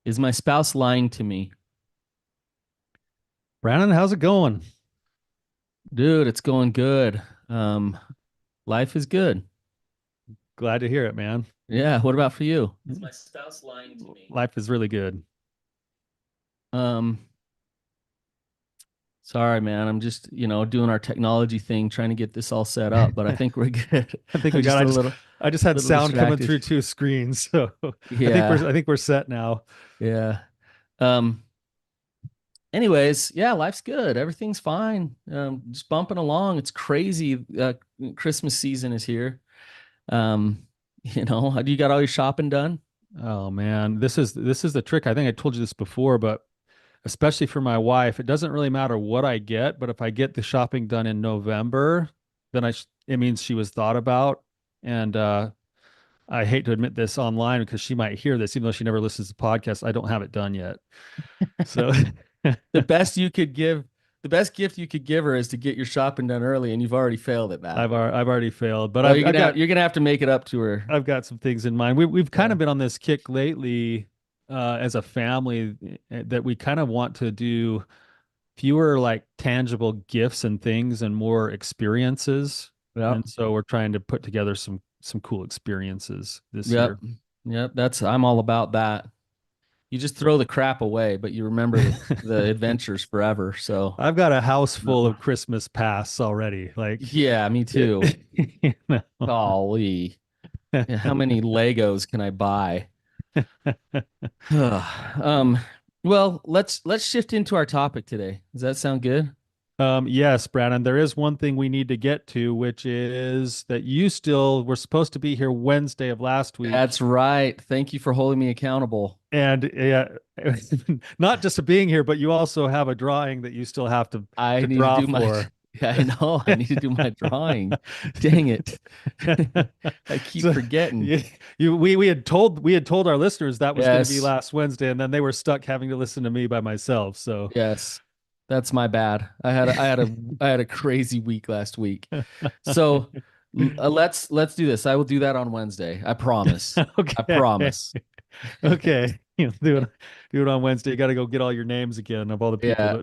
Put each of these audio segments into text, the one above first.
Is my spouse lying to me? Brannon, how's it going? Dude, it's going good. Um, Life is good. Glad to hear it, man. Yeah, what about for you? Is my spouse lying to me? Life is really good. Um, Sorry, man. I'm just, doing our technology thing, trying to get this all set up, but I think we're good. I think I'm we got. just I a just, little, I just had little sound coming distracted. through two screens, so I think we're. Yeah, I think we're set now. yeah. Um, Anyways, yeah, life's good. Everything's fine. Just bumping along. It's crazy. Christmas season is here. Um, you got all your shopping done? Oh man, this is the trick. I think I told you this before, but especially for my wife, it doesn't really matter what I get, but if I get the shopping done in November, then it means she was thought about. And I hate to admit this online because she might hear this, even though she never listens to podcasts. I don't have it done yet. So The best you could give, the best gift you could give her is to get your shopping done early, and you've already failed at that. I've already failed, but Well, you're gonna have to make it up to her. I've got some things in mind. We've kind Yeah. of been on this kick lately as a family that we kind of want to do fewer like tangible gifts and things and more experiences. Yep. And so we're trying to put together some cool experiences this Yep. year. Yep. I'm all about that. You just throw the crap away, but you remember the adventures forever. So, I've got a house full uh, of Christmas pasts already. Like, yeah, me too. you know. Golly. Yeah, how many Legos can I buy? um, well, let's shift into our topic today. Does that sound good? Yes, Brandon, there is one thing we need to get to, which is that you still were supposed to be here Wednesday of last week. That's right. Thank you for holding me accountable. And not just being here, but you also have a drawing that you still have I to need to draw do my, for. yeah, I know. I need to do my drawing. Dang it. I keep So forgetting. we had told our listeners that was going to be Yes. last Wednesday, and then they were stuck having to listen to me by myself. So Yes. That's my bad. I had a crazy week last week. So let's do this. I will do that on Wednesday. I promise. I okay, promise. okay, do it on Wednesday. You got to go get all your names again of all the people Yeah.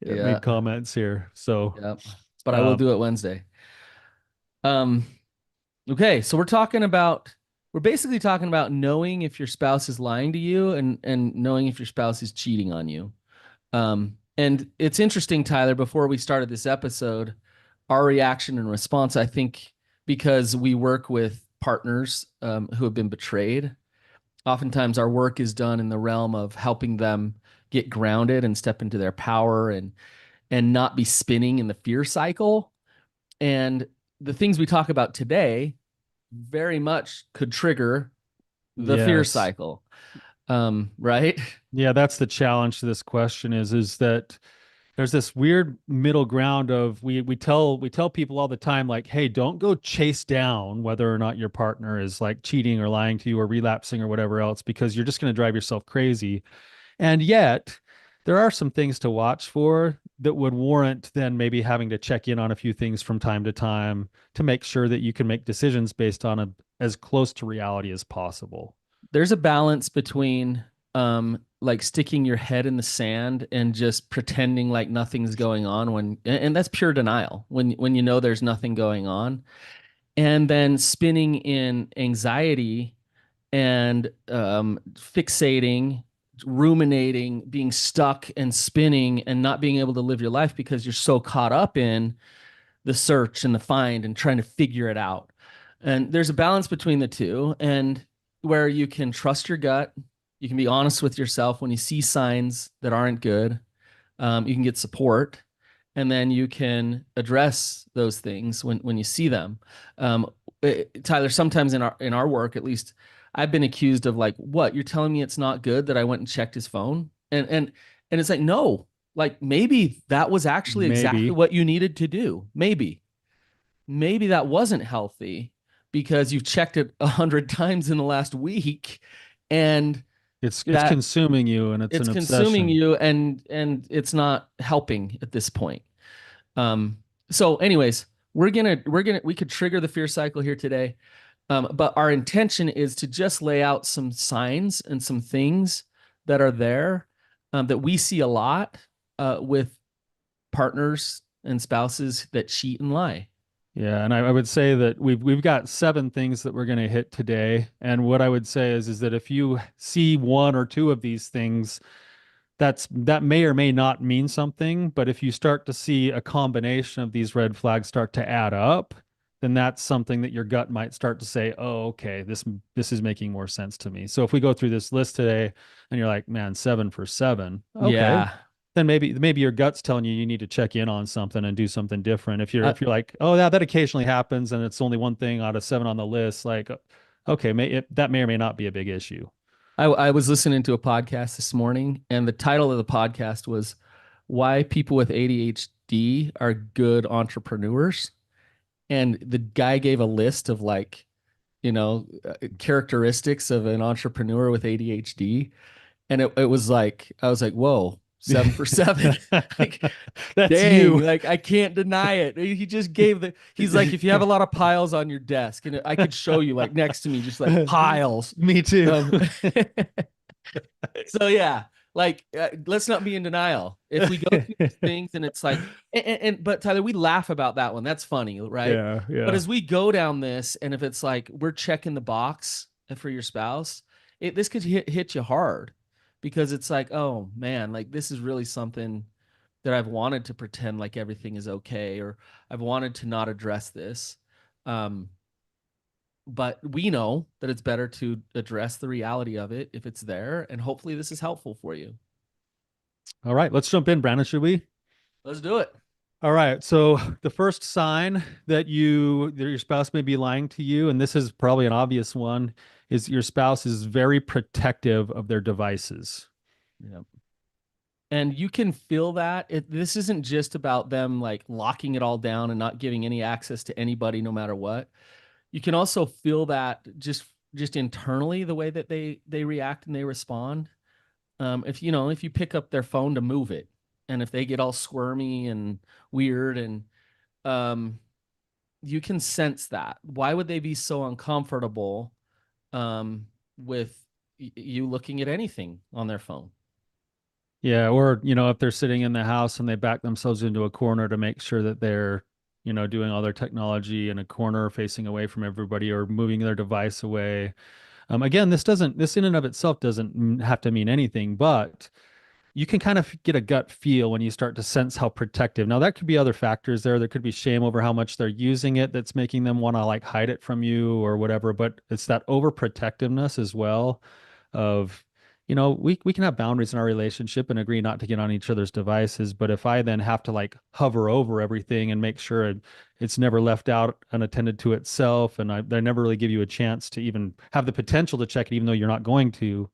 that Yeah. made comments here. So, Yeah. But I will um, do it Wednesday. Um, okay, so we're basically talking about knowing if your spouse is lying to you and knowing if your spouse is cheating on you. And it's interesting, Tyler, before we started this episode, our reaction and response, I think, because we work with partners who have been betrayed, oftentimes our work is done in the realm of helping them get grounded and step into their power and not be spinning in the fear cycle. And the things we talk about today very much could trigger the fear yes. cycle. Right? Yeah, that's the challenge to this question is that there's this weird middle ground of we tell people all the time like, hey, don't go chase down whether or not your partner is like cheating or lying to you or relapsing or whatever else because you're just going to drive yourself crazy. And yet, there are some things to watch for that would warrant then maybe having to check in on a few things from time to time to make sure that you can make decisions based on as close to reality as possible. There's a balance between like sticking your head in the sand and just pretending like nothing's going on and that's pure denial when you know there's nothing going on, and then spinning in anxiety and fixating, ruminating, being stuck and spinning and not being able to live your life because you're so caught up in the search and the find and trying to figure it out. And there's a balance between the two, and where you can trust your gut, you can be honest with yourself when you see signs that aren't good. You can get support, and then you can address those things when you see them. Um, Tyler, sometimes in our work, at least, I've been accused of like, what, you're telling me it's not good that I went and checked his phone, and it's like, no, like maybe that was actually exactly Maybe what you needed to do. Maybe that wasn't healthy because you've checked it 100 times in the last week, and it's that consuming you and it's it's an consuming obsession. you, and it's not helping at this point. Um, so anyways, we could trigger the fear cycle here today. But our intention is to just lay out some signs and some things that are there, that we see a lot with partners and spouses that cheat and lie. Yeah, and I would say that we've got 7 things that we're going to hit today. And what I would say is that if you see one or two of these things, that may or may not mean something. But if you start to see a combination of these red flags start to add up, then that's something that your gut might start to say, "Oh, okay, this is making more sense to me." So if we go through this list today, and you're like, "Man, 7 for 7," okay, Yeah. then maybe your gut's telling you you need to check in on something and do something different. If you're I, if you're like, oh yeah, that occasionally happens and it's only one thing out of 7 on the list, like okay, that may or may not be a big issue. I was listening to a podcast this morning, and the title of the podcast was "Why People with ADHD Are Good Entrepreneurs." And the guy gave a list of like, characteristics of an entrepreneur with ADHD. And it was like, I was like, whoa, 7 for 7. Like, That's dang, you. like I can't deny it. He just gave he's like, if you have a lot of piles on your desk, and I could show you like next to me, just like piles. Me too. Um, so yeah, like let's not be in denial. If we go through these things and it's like, but Tyler, we laugh about that one. That's funny, right? Yeah, But yeah. as we go down this, and if it's like we're checking the box for your spouse, this could hit you hard because it's like, oh man, like this is really something that I've wanted to pretend like everything is okay, or I've wanted to not address this. Um, but we know that it's better to address the reality of it if it's there, and hopefully this is helpful for you. All right, let's jump in, Brandon, should we? Let's do it. All right. So the first sign that your spouse may be lying to you, and this is probably an obvious one, is your spouse is very protective of their devices. Yeah. And you can feel that this isn't just about them like locking it all down and not giving any access to anybody no matter what. You can also feel that just internally, the way that they react and they respond. If you pick up their phone to move it, and if they get all squirmy and weird, and um you can sense that. Why would they be so uncomfortable with you looking at anything on their phone? Yeah, or if they're sitting in the house and they back themselves into a corner to make sure that they're, doing all their technology in a corner facing away from everybody or moving their device away. Again, this in and of itself doesn't have to mean anything, but you can kind of get a gut feel when you start to sense how protective. Now, that could be other factors there. There could be shame over how much they're using it that's making them want to like hide it from you or whatever, but it's that overprotectiveness as well of, we can have boundaries in our relationship and agree not to get on each other's devices. But if I then have to like hover over everything and make sure it's never left out unattended to itself, and I never really give you a chance to even have the potential to check it, even though you're not going to,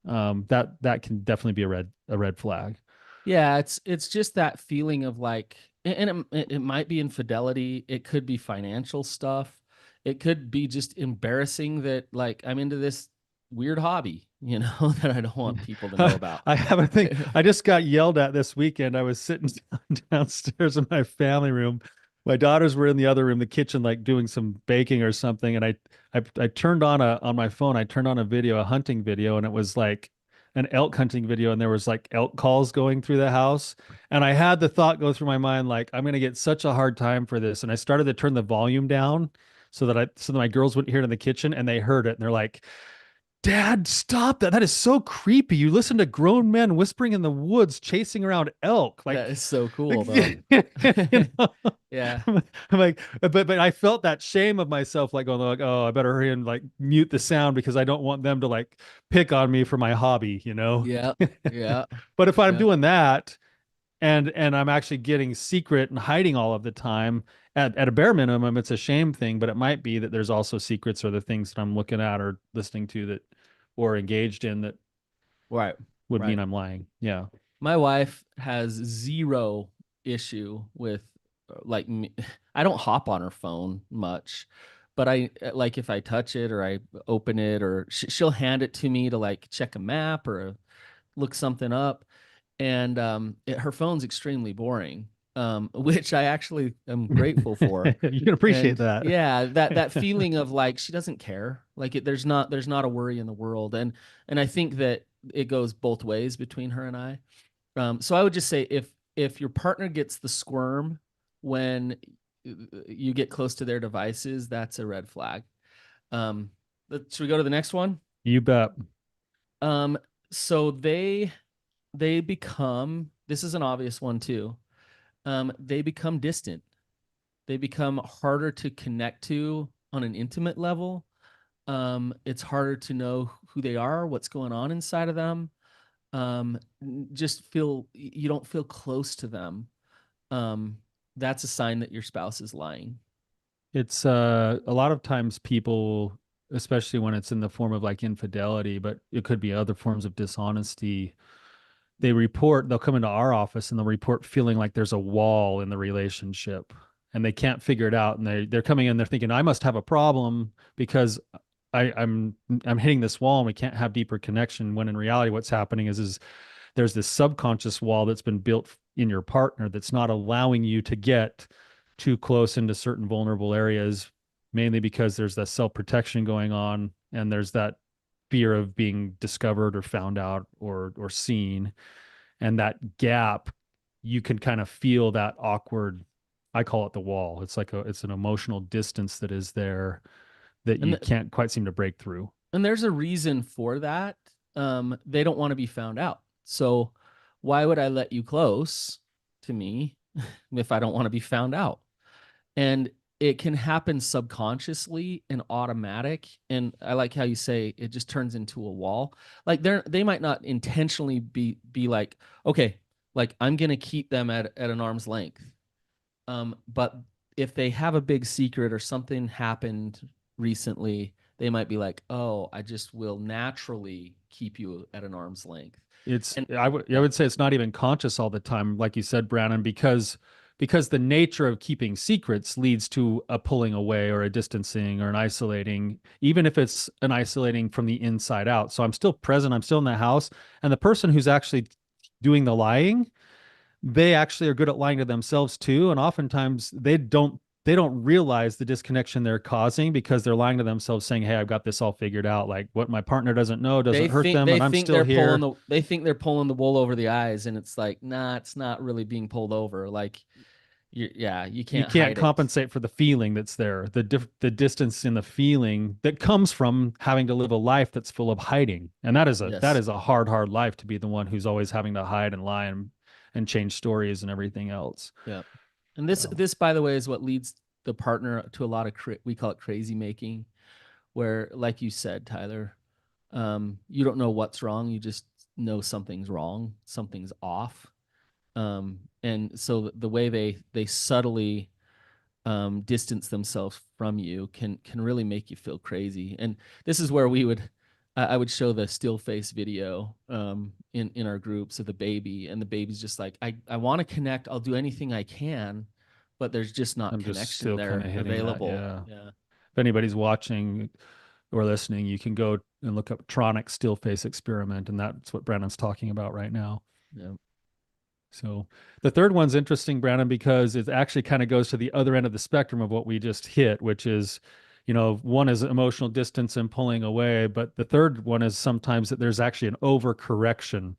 that can definitely be a red flag. Yeah, it's just that feeling of like, and it might be infidelity, it could be financial stuff, it could be just embarrassing that like I'm into this weird hobby, that I don't want people to know about. I have a thing. I just got yelled at this weekend. I was sitting downstairs in my family room. My daughters were in the other room, the kitchen, like doing some baking or something. And I turned on my phone. I turned on a video, a hunting video, and it was like an elk hunting video, and there was like elk calls going through the house. And I had the thought go through my mind, like, I'm gonna get such a hard time for this. And I started to turn the volume down so that my girls wouldn't hear it in the kitchen, and they heard it, and they're like, Dad, stop that. That is so creepy. You listen to grown men whispering in the woods, chasing around elk. That Like, is so cool though. you know, Yeah. I'm like, but I felt that shame of myself, like going like, oh, I better hurry and like mute the sound because I don't want them to like pick on me for my hobby. Yeah. Yeah. But if I'm Yeah. doing that and I'm actually getting secret and hiding all of the time, at a bare minimum, it's a shame thing, but it might be that there's also secrets or the things that I'm looking at or listening to that or engaged in that Right. would mean Right. I'm lying. Yeah. My wife has zero issue with like me. I don't hop on her phone much, but I like if I touch it or I open it, or she'll hand it to me to like check a map or look something up. And her phone's extremely boring, which I actually am grateful for. You can appreciate And that. yeah, that feeling of like she doesn't care, like there's not a worry in the world. And I think that it goes both ways between her and I. So I would just say if your partner gets the squirm when you get close to their devices, that's a red flag. Um, should we go to the next one? You bet. Um, so they become, this is an obvious one too. They become distant. They become harder to connect to on an intimate level. It's harder to know who they are, what's going on inside of them. Um, just feel you don't feel close to them. Um, that's a sign that your spouse is lying. It's a lot of times people, especially when it's in the form of like infidelity, but it could be other forms of dishonesty. They'll come into our office and they'll report feeling like there's a wall in the relationship and they can't figure it out. And they're coming in, they're thinking, I must have a problem because I'm hitting this wall and we can't have deeper connection. When in reality, what's happening is there's this subconscious wall that's been built in your partner that's not allowing you to get too close into certain vulnerable areas, mainly because there's that self-protection going on and there's that fear of being discovered or found out or seen. And that gap, you can kind of feel that awkward, I call it the wall. It's an emotional distance that is there that And you th- can't quite seem to break through. and there's a reason for that. They don't want to be found out. So why would I let you close to me if I don't want to be found out? And it can happen subconsciously and automatic. And I like how you say it just turns into a wall. Like they might not intentionally be like, okay, like I'm gonna keep them at an arm's length. But if they have a big secret or something happened recently, they might be like, oh, I just will naturally keep you at an arm's length. It's And I yeah, would say it's not even conscious all the time, like you said, Brannon, because the nature of keeping secrets leads to a pulling away or a distancing or an isolating, even if it's an isolating from the inside out. So I'm still present, I'm still in the house, and the person who's actually doing the lying, they actually are good at lying to themselves too, and oftentimes they don't realize the disconnection they're causing because they're lying to themselves saying, hey, I've got this all figured out, like what my partner doesn't know doesn't hurt them and I'm still here. they think they're pulling the wool over the eyes, and it's like, nah, it's not really being pulled over. Like yeah, you You can't can't hide it. compensate for the feeling that's there, the distance in the feeling that comes from having to live a life that's full of hiding. And that Yes. is a hard life to be the one who's always having to hide and lie and change stories and everything else. Yeah. And So this by the way is what leads the partner to a lot of we call it crazy making, where like you said, Tyler, you don't know what's wrong, you just know something's wrong, something's off. And so the way they subtly distance themselves from you can really make you feel crazy. And this is where I would show the still face video in our groups of the baby, and the baby's just like, I want to connect, I'll do anything I can, but there's just not I'm just connection still kind there of hitting that. available. Yeah. Yeah. If anybody's watching or listening, you can go and look up Tronic still face experiment. And that's what Brandon's talking about right now. Yeah. So the third one's interesting, Brandon, because it actually kind of goes to the other end of the spectrum of what we just hit, which is, one is emotional distance and pulling away, but the third one is sometimes that there's actually an overcorrection,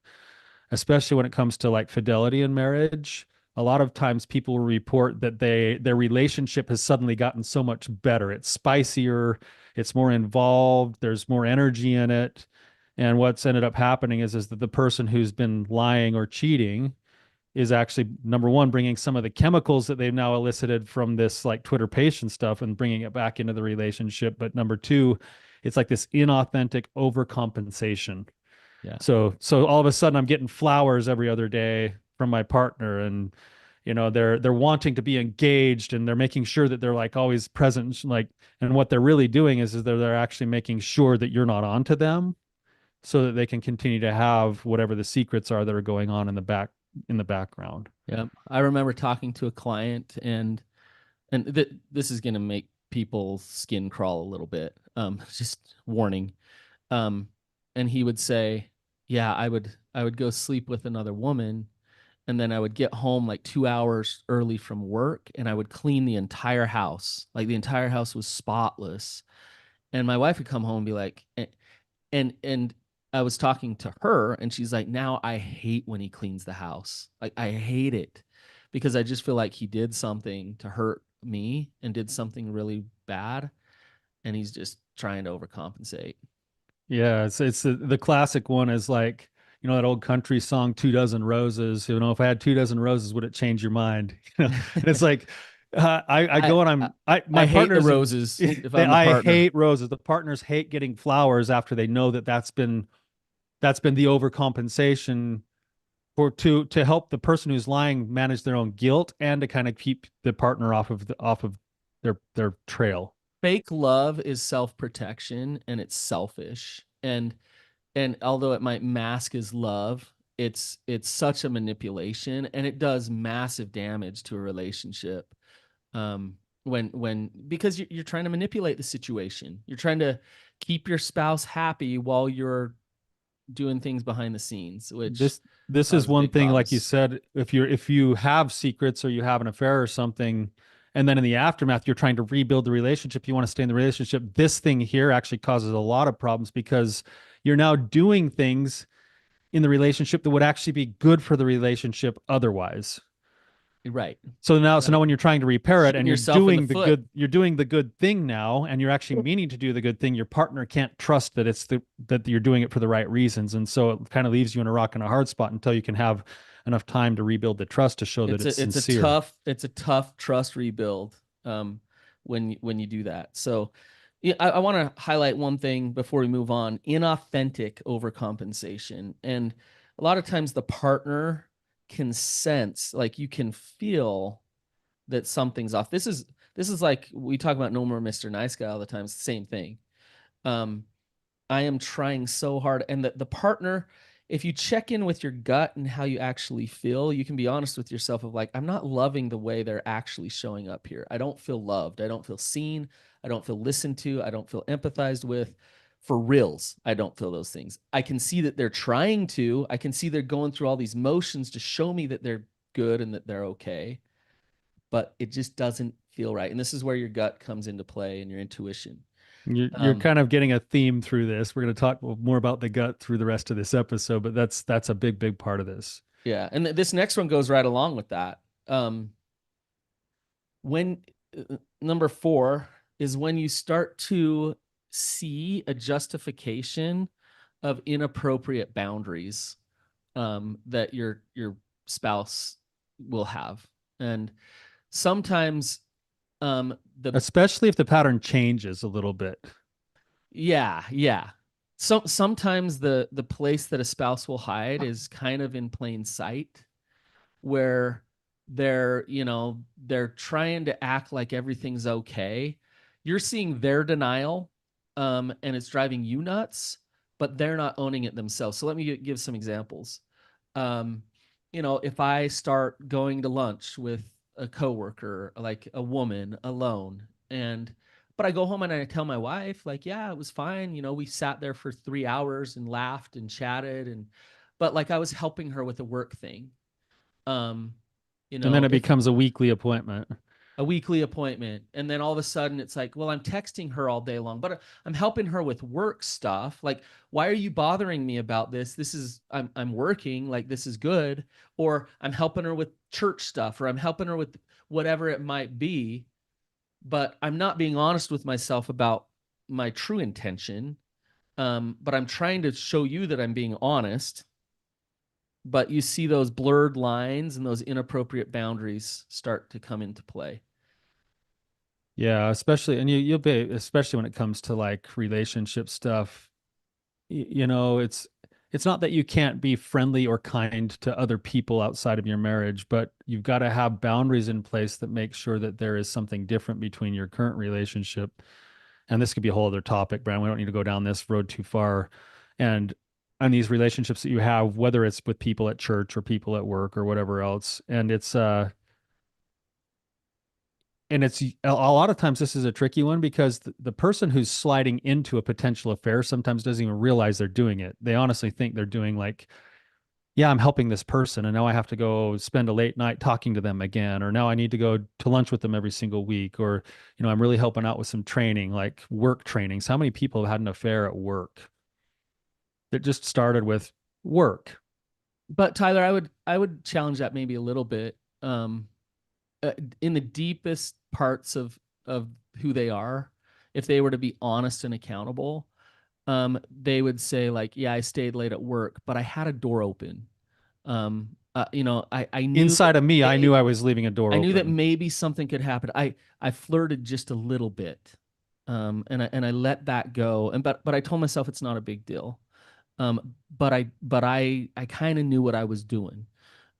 especially when it comes to like fidelity in marriage. A lot of times people will report that their relationship has suddenly gotten so much better. It's spicier, it's more involved, there's more energy in it. And what's ended up happening is that the person who's been lying or cheating is actually number one bringing some of the chemicals that they've now elicited from this like Twitter patient stuff and bringing it back into the relationship. But number two, it's like this inauthentic overcompensation. Yeah. So all of a sudden I'm getting flowers every other day from my partner, and they're wanting to be engaged and they're making sure that they're like always present, like, and what they're really doing is they're actually making sure that you're not onto them so that they can continue to have whatever the secrets are that are going on in the background. Yeah. I remember talking to a client, and this is going to make people's skin crawl a little bit. Just warning. Um, and he would say, "Yeah, I would go sleep with another woman, and then I would get home like 2 hours early from work, and I would clean the entire house. Like the entire house was spotless. And my wife would come home and be like, and I was talking to her and she's like, now I hate when he cleans the house. Like I hate it because I just feel like he did something to hurt me and did something really bad and he's just trying to overcompensate. Yeah, it's the classic one is like, that old country song, Two Dozen Roses. If I had 2 dozen roses, would it change your mind? And it's like, I I, go and I my I hate the partners, roses if I'm the I partner. hate roses. The partners hate getting flowers after they know that that's been the overcompensation for to help the person who's lying manage their own guilt and to kind of keep the partner off of their trail. Fake love is self-protection and it's selfish. And although it might mask as love, it's such a manipulation and it does massive damage to a relationship. When because you're trying to manipulate the situation. You're trying to keep your spouse happy while you're doing things behind the scenes, which This is causes one big thing, like you problems. said, if you have secrets or you have an affair or something, and then in the aftermath you're trying to rebuild the relationship, you want to stay in the relationship. This thing here actually causes a lot of problems because you're now doing things in the relationship that would actually be good for the relationship otherwise. Right. So now Right. when you're trying to repair it and Shooting yourself in the foot. you're doing the good thing now, and you're actually meaning to do the good thing, your partner can't trust that that you're doing it for the right reasons. And so it kind of leaves you in a rock and a hard spot until you can have enough time to rebuild the trust to show that it's sincere. It's a tough trust rebuild when you do that. So yeah, I want to highlight one thing before we move on: inauthentic overcompensation. And a lot of times the partner can sense, like you can feel that something's off. This is like we talk about no more Mr. Nice Guy all the time. It's the same thing. Um, I am trying so hard. And the partner, if you check in with your gut and how you actually feel, you can be honest with yourself of like, I'm not loving the way they're actually showing up here. I don't feel loved. I don't feel seen. I don't feel listened to. I don't feel empathized with. For reals, I don't feel those things. I can see that they're trying to. I can see they're going through all these motions to show me that they're good and that they're okay, but it just doesn't feel right. And this is where your gut comes into play and your intuition. You're Um, kind of getting a theme through this. We're going to talk more about the gut through the rest of this episode, but that's a big part of this. Yeah, and this next one goes right along with that. When number four is when you start to see a justification of inappropriate boundaries that your spouse will have, and sometimes the Especially if the pattern changes a little bit. yeah. So sometimes the place that a spouse will hide is kind of in plain sight where they're trying to act like everything's okay. You're seeing their denial, and it's driving you nuts, but they're not owning it themselves. So let me give some examples. um, if I start going to lunch with a coworker, like a woman alone, and but I go home and I tell my wife, like, yeah, it was fine. We sat there for 3 hours and laughed and chatted, but like I was helping her with a work thing. um And then it if becomes a weekly appointment. a weekly appointment, and then all of a sudden it's like, well, I'm texting her all day long, but I'm helping her with work stuff. Like, why are you bothering me about this? I'm working, like this is good. Or I'm helping her with church stuff, or I'm helping her with whatever it might be, but I'm not being honest with myself about my true intention. But I'm trying to show you that I'm being honest, but you see those blurred lines and those inappropriate boundaries start to come into play. Yeah, especially and you'll be especially when it comes to like relationship stuff. It's not that you can't be friendly or kind to other people outside of your marriage, but you've got to have boundaries in place that make sure that there is something different between your current relationship. And this could be a whole other topic, Brian. We don't need to go down this road too far. And on these relationships that you have, whether it's with people at church or people at work or whatever else, and it's a lot of times this is a tricky one because the person who's sliding into a potential affair sometimes doesn't even realize they're doing it. They honestly think they're doing like, yeah, I'm helping this person and now I have to go spend a late night talking to them again, or now I need to go to lunch with them every single week, or I'm really helping out with some training, like work trainings. How many people have had an affair at work? that just started with work. But Tyler, I would challenge that maybe a little bit. In the deepest parts of who they are, if they were to be honest and accountable, they would say like, yeah, I stayed late at work, but I had a door open. I knew that Inside of me, I knew I was leaving a door I knew that open. maybe something could happen. I flirted just a little bit, and I let that go. But I told myself it's not a big deal. But I kind of knew what I was doing.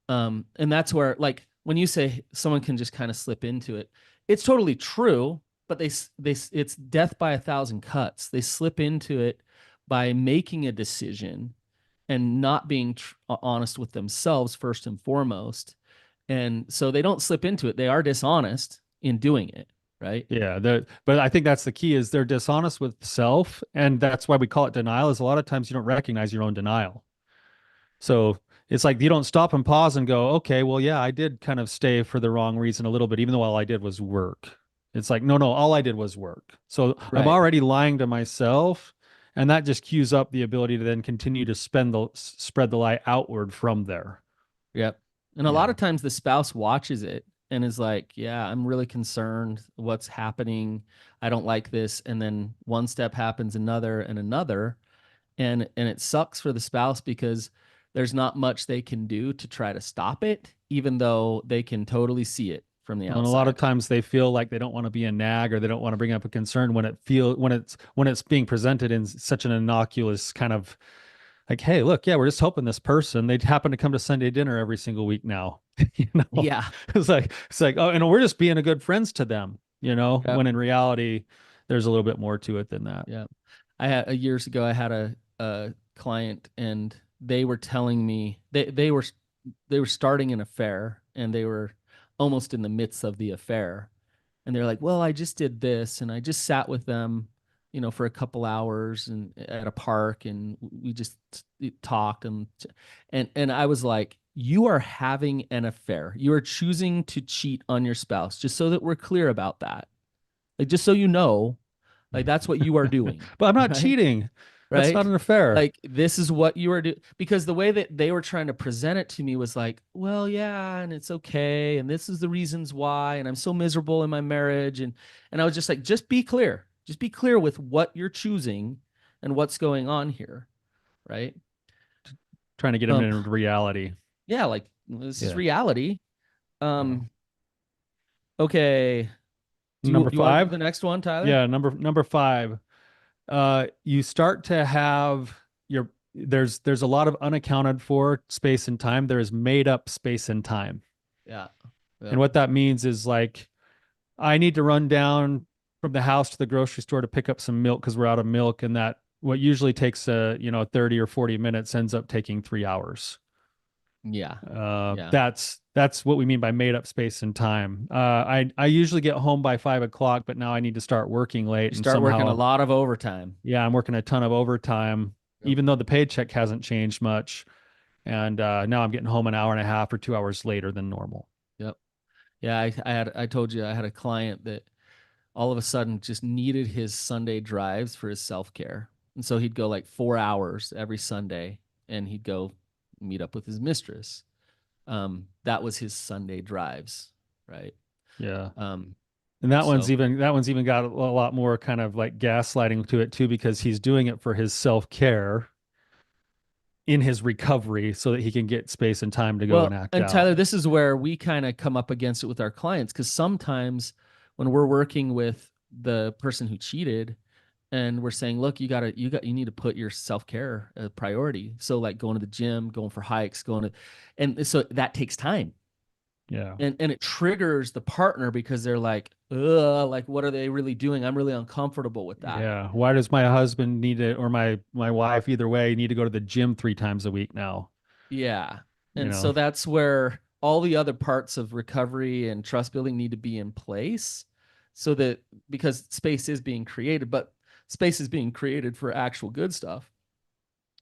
And that's where, like, when you say someone can just kind of slip into it, it's totally true. But it's death by a thousand cuts. They slip into it by making a decision and not being honest with themselves first and foremost. And so they don't slip into it. They are dishonest in doing it, right? Yeah, but I think that's the key is they're dishonest with self, and that's why we call it denial. Is a lot of times you don't recognize your own denial. So it's like you don't stop and pause and go, okay, well, yeah, I did kind of stay for the wrong reason a little bit, even though all I did was work. It's like, no, no, all I did was work. So I'm Right. already lying to myself, and that just cues up the ability to then continue to spread the lie outward from there. Yep. And a lot Yeah. of times the spouse watches it and is like, yeah, I'm really concerned. What's happening? I don't like this. And then one step happens, another and another. And it sucks for the spouse because there's not much they can do to try to stop it, even though they can totally see it from the And a lot of outside. times they feel like they don't want to be a nag or they don't want to bring up a concern when it's being presented in such an innocuous kind of like, hey, look, yeah, we're just helping this person. They happen to come to Sunday dinner every single week now. You know, Yeah. it's like, oh, and we're just being a good friends to them, Yep. when in reality, there's a little bit more to it than that. Yeah. I had years ago, I had a client and they were telling me they were starting an affair and they were almost in the midst of the affair. And they're like, well, I just did this and I just sat with them, for a couple hours and at a park and we just talked and I was like, you are having an affair. You are choosing to cheat on your spouse, just so that we're clear about that. Like, just so you know, like that's what you are doing, But I'm not right? cheating. That's not Right? an affair. Like this is what you are doing, because the way that they were trying to present it to me was like, well, yeah, and it's okay, and this is the reasons why, and I'm so miserable in my marriage, and I was just like, just be clear with what you're choosing and what's going on here, right? Trying to get them Um, into reality. yeah, like this is Yeah. reality. Yeah. Um, okay, do you Number you want to do five. the next one, Tyler? Yeah, number five. You start to have there's a lot of unaccounted for space and time. There is made up space and time. Yeah, And yep, what that means is like I need to run down from the house to the grocery store to pick up some milk because we're out of milk, and that what usually takes 30 or 40 minutes ends up taking 3 hours. yeah, Uh, yeah. that's that's what we mean by made up space and time. I usually get home by 5 o'clock, but now I need to start working late, You and start working a somehow, lot of overtime. yeah, I'm working a ton of overtime, Yep, even though the paycheck hasn't changed much. And now I'm getting home an hour and a half or 2 hours later than normal. yep. Yeah, I told you I had a client that all of a sudden just needed his Sunday drives for his self-care. And so he'd go like 4 hours every Sunday and he'd go meet up with his mistress. That was his Sunday drives, right? Yeah. Um, And so that one's even got a lot more kind of like gaslighting to it too, because he's doing it for his self-care in his recovery so that he can get space and time to go well, and act and out. Tyler, this is where we kind of come up against it with our clients because sometimes when we're working with the person who cheated, and we're saying, look, you need to put your self-care a priority. So like going to the gym, going for hikes, and so that takes time. Yeah. And it triggers the partner because they're like, ugh, like what are they really doing? I'm really uncomfortable with that. Yeah. Why does my husband need to, or my wife, either way, need to go to the gym 3 times a week now? Yeah. You And know? so that's where all the other parts of recovery and trust building need to be in place so that because space is being created, but space is being created for actual good stuff.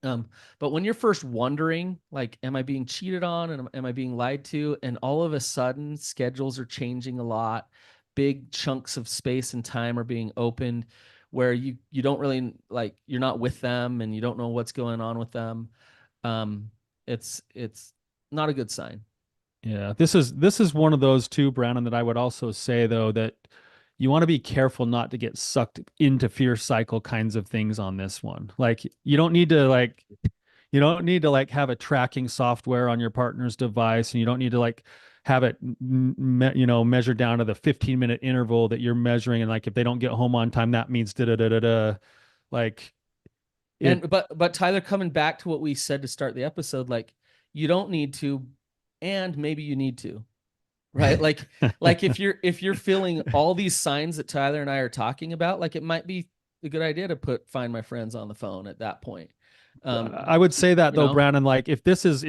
Um, but when you're first wondering, like, am I being cheated on and am I being lied to? And all of a sudden, schedules are changing a lot, big chunks of space and time are being opened. where you don't really like you're not with them and you don't know what's going on with them. Um, it's not a good sign. Yeah, this is one of those too, Brandon, that I would also say though that you want to be careful not to get sucked into fear cycle kinds of things on this one. Like you don't need to like have a tracking software on your partner's device, and you don't need to like have it measured down to the 15-minute interval that you're measuring, and like if they don't get home on time that means da da da da da. Like it And but Tyler, coming back to what we said to start the episode, like you don't need to, and maybe you need to, right? Like if you're feeling all these signs that Tyler and I are talking about, like it might be a good idea to put find my friends on the phone at that point. Um, I would say that you though, know, Brandon, like if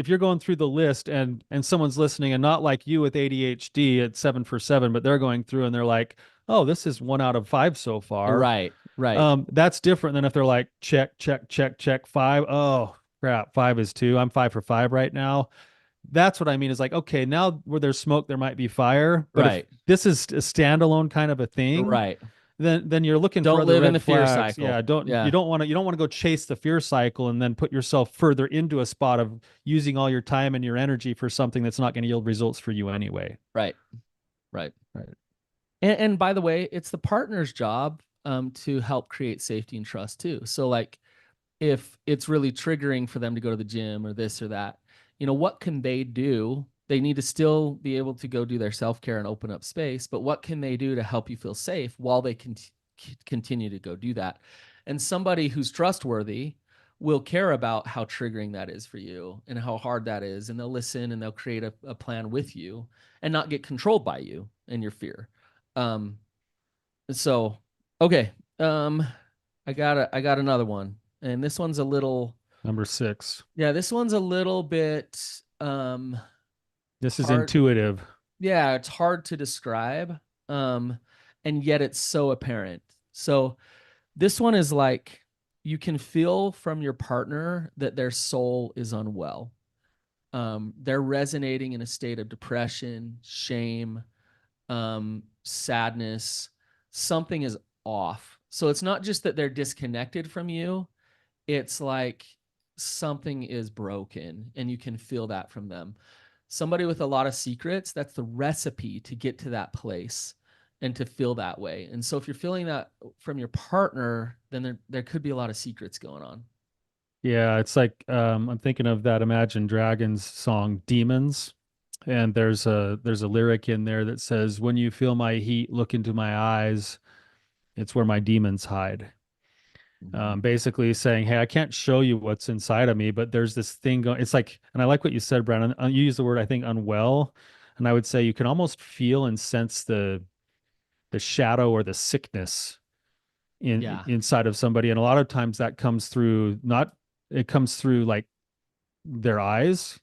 you're going through the list and someone's listening and not like you with ADHD at 7 for 7, but they're going through and they're like, oh, this is 1 out of 5 so far. right, right, That's different than if they're like, check, check, check, check, 5. Oh, crap, 5 is 2. I'm 5 for 5 right now. That's what I mean is like, okay, now where there's smoke, there might be fire. But if right, this is a standalone kind of a thing, right. then you're looking for Don't other live in red the fear flags. Yeah, cycle. Yeah, you don't want to go chase the fear cycle and then put yourself further into a spot of using all your time and your energy for something that's not going to yield results for you anyway. right, right. Right. And by the way, it's the partner's job to help create safety and trust too. So like if it's really triggering for them to go to the gym or this or that, what can they do? They need to still be able to go do their self-care and open up space, but what can they do to help you feel safe while they continue to go do that? And somebody who's trustworthy will care about how triggering that is for you and how hard that is, and they'll listen and they'll create a plan with you and not get controlled by you and your fear. Um, so okay, um, I got another one, and this one's a little, Number 6. yeah, this one's a little bit This is hard. intuitive. Yeah, it's hard to describe, um, and yet it's so apparent. So this one is like you can feel from your partner that their soul is unwell. They're resonating in a state of depression, shame, sadness. Something is off. So it's not just that they're disconnected from you, it's like something is broken and you can feel that from them. Somebody with a lot of secrets, that's the recipe to get to that place and to feel that way. And so if you're feeling that from your partner, then there could be a lot of secrets going on. Yeah, it's like I'm thinking of that Imagine Dragons song Demons. And there's a lyric in there that says, "When you feel my heat, look into my eyes. It's where my demons hide." Mm-hmm. Basically saying, "Hey, I can't show you what's inside of me, but there's this thing going." It's like, and I like what you said, Brandon. You use the word, I think, unwell, and I would say you can almost feel and sense the shadow or the sickness Yeah. inside of somebody, and a lot of times that comes through not it comes through like their eyes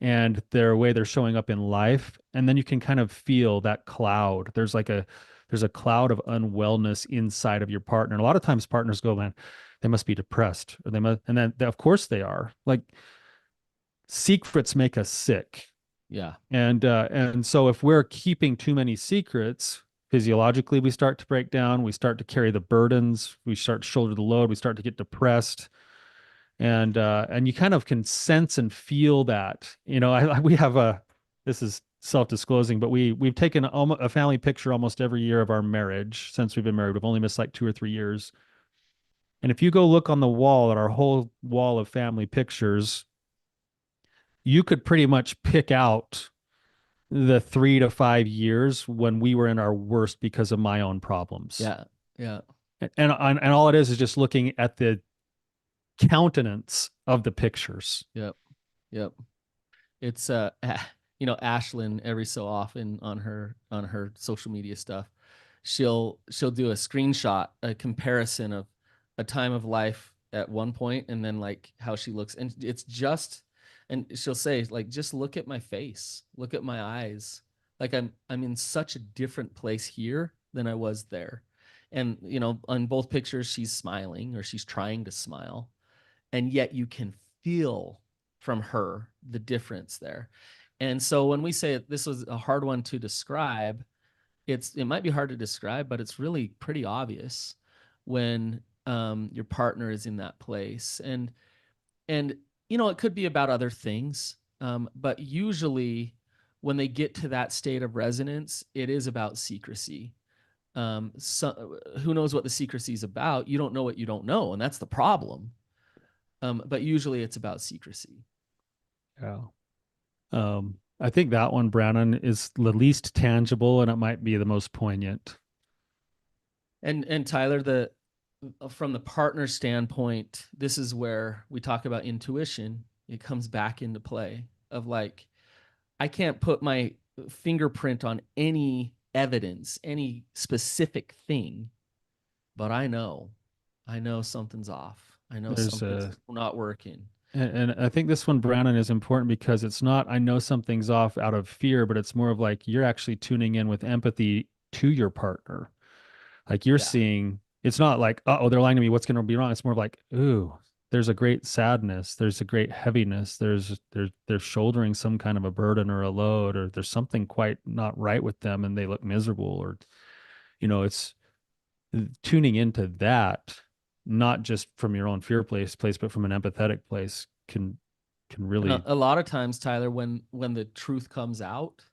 and their way they're showing up in life, and then you can kind of feel that cloud. There's a cloud of unwellness inside of your partner, and a lot of times partners go, man, they must be depressed, or they must, and then of course they are. Like, secrets make us sick. Yeah. And so if we're keeping too many secrets, physiologically we start to break down, we start to carry the burdens, we start to shoulder the load, we start to get depressed. And you kind of can sense and feel that. We have a, this is self-disclosing, but we've taken a family picture almost every year of our marriage since we've been married. We've only missed like 2 or 3 years. And if you go look on the wall at our whole wall of family pictures, you could pretty much pick out the 3 to 5 years when we were in our worst because of my own problems. Yeah. Yeah. And all it is just looking at the countenance of the pictures. Yep. Yep. It's Ashlyn every so often on her social media stuff, she'll do a screenshot, a comparison of a time of life at one point and then like how she looks, and and she'll say like, just look at my face, look at my eyes, like I'm in such a different place here than I was there. And on both pictures she's smiling or she's trying to smile, and yet you can feel from her the difference there. And so when we say this was a hard one to describe, it might be hard to describe, but it's really pretty obvious when your partner is in that place. And it could be about other things, but usually when they get to that state of resonance, it is about secrecy. So who knows what the secrecy is about? You don't know what you don't know, and that's the problem. But usually it's about secrecy. Yeah. I think that one, Brannon, is the least tangible and it might be the most poignant. And Tyler, the from the partner standpoint, this is where we talk about intuition. It comes back into play of like, I can't put my fingerprint on any evidence, any specific thing, but I know something's off. I know There's something's a not working. and I think this one, Brannon, is important because it's not, I know something's off out of fear, but it's more of like you're actually tuning in with empathy to your partner. Like you're Yeah. seeing, it's not like, oh, they're lying to me. What's going to be wrong? It's more of like, ooh, there's a great sadness. There's a great heaviness. They're shouldering some kind of a burden or a load, or there's something quite not right with them and they look miserable. Or, it's tuning into that, not just from your own fear place, but from an empathetic place can And really, a lot of times, Tyler, when the truth comes out,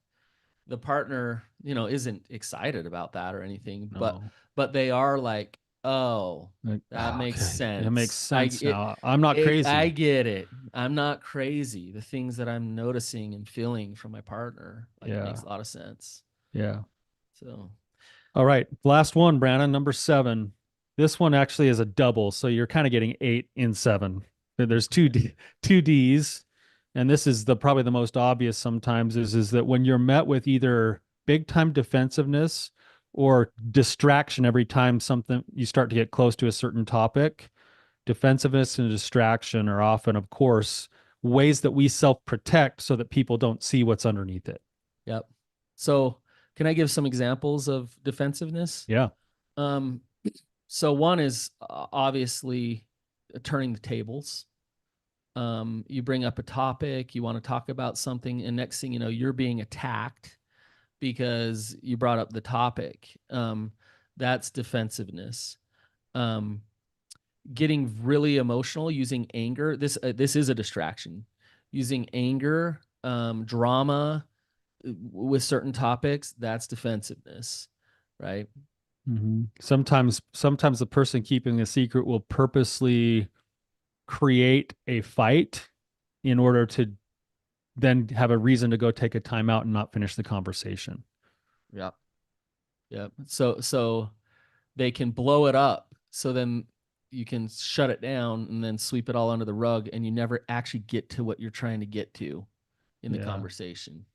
the partner, isn't excited about that or anything, but no, they are like, "Oh, like, that oh, makes okay. It makes sense. sense now. I'm not I crazy. get it. I'm not crazy. The things that I'm noticing and feeling from my partner, like, it Yeah. makes a lot of sense." Yeah. So, All right. Last one, Brandon, number 7. This one actually is a double, so you're kind of getting 8 in 7. There's two D's, and this is the probably the most obvious sometimes is that when you're met with either big time defensiveness or distraction every time something you start to get close to a certain topic, defensiveness and distraction are often, of course, ways that we self-protect so that people don't see what's underneath it. yep. So, can I give some examples of defensiveness? Yeah. Um, so one is obviously turning the tables. You bring up a topic, you want to talk about something, and next thing you know, you're being attacked because you brought up the topic. That's defensiveness. Um, Getting really emotional using anger. This is a distraction. Using anger, drama with certain topics. That's defensiveness, right? Sometimes the person keeping a secret will purposely create a fight in order to then have a reason to go take a timeout and not finish the conversation. Yep. Yep. So they can blow it up. So then you can shut it down and then sweep it all under the rug, and you never actually get to what you're trying to get to in the Yeah. conversation.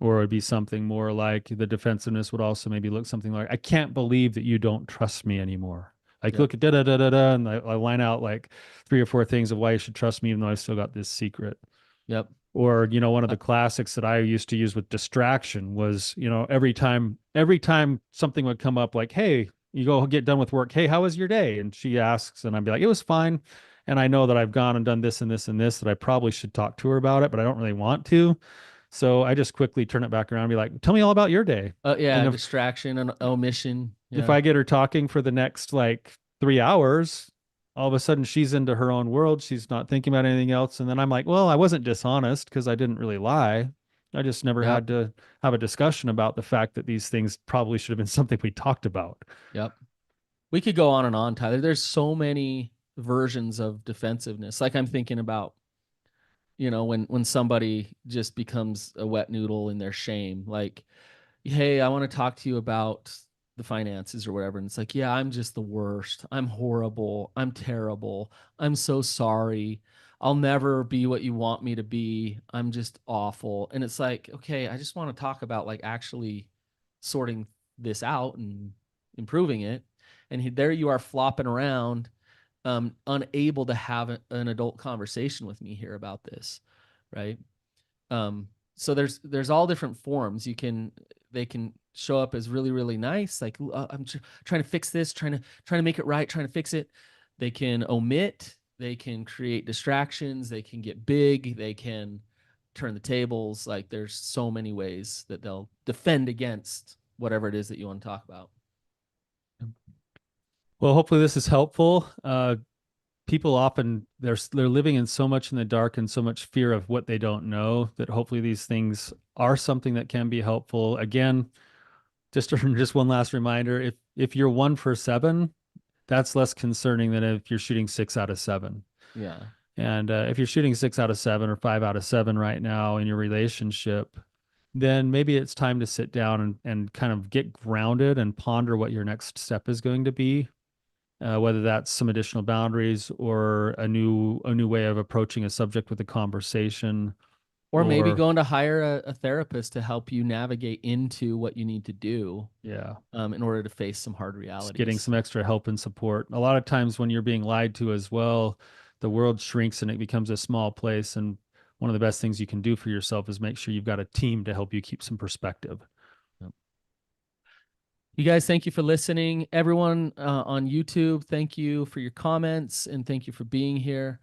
Or it'd be something more like the defensiveness would also maybe look something like, I can't believe that you don't trust me anymore. Like, Yep. look at da da da da da. And I line out like 3 or 4 things of why you should trust me, even though I still got this secret. Yep. Or one of Uh, the classics that I used to use with distraction was every time something would come up like, hey, you go get done with work, hey, how was your day? And she asks and I'd be like, it was fine, and I know that I've gone and done this and this and this, that I probably should talk to her about it, but I don't really want to, so I just quickly turn it back around and be like, tell me all about your day. And yeah, if distraction and omission. if Yeah. I get her talking for the next like 3 hours, all of a sudden she's into her own world. She's not thinking about anything else. And then I'm like, well, I wasn't dishonest because I didn't really lie. I just never Yep. had to have a discussion about the fact that these things probably should have been something we talked about. Yep. We could go on and on, Tyler. There's so many versions of defensiveness. Like, I'm thinking about, when somebody just becomes a wet noodle in their shame, like, hey, I want to talk to you about the finances or whatever. And it's like, yeah, I'm just the worst. I'm horrible. I'm terrible. I'm so sorry. I'll never be what you want me to be. I'm just awful. And it's like, okay, I just want to talk about like actually sorting this out and improving it. And there you are flopping around, unable to have an adult conversation with me here about this. Right. So there's all different forms. They can show up as really really nice, like, I'm trying to fix this, trying to make it right, trying to fix it. They can omit, they can create distractions, they can get big, they can turn the tables. Like, there's so many ways that they'll defend against whatever it is that you want to talk about. Well, hopefully this is helpful. People often they're living in so much in the dark and so much fear of what they don't know that hopefully these things are something that can be helpful. Again, just just one last reminder, if you're 1 for 7, that's less concerning than if you're shooting 6 out of 7. Yeah. And if you're shooting 6 out of 7 or 5 out of 7 right now in your relationship, then maybe it's time to sit down and kind of get grounded and ponder what your next step is going to be, whether that's some additional boundaries or a new way of approaching a subject with a conversation, Or maybe or going to hire a therapist to help you navigate into what you need to do yeah, in order to face some hard just getting realities. some extra help and support. A lot of times when you're being lied to as well, the world shrinks and it becomes a small place. And one of the best things you can do for yourself is make sure you've got a team to help you keep some perspective. Yep. You guys, thank you for listening. Everyone on YouTube, thank you for your comments and thank you for being here.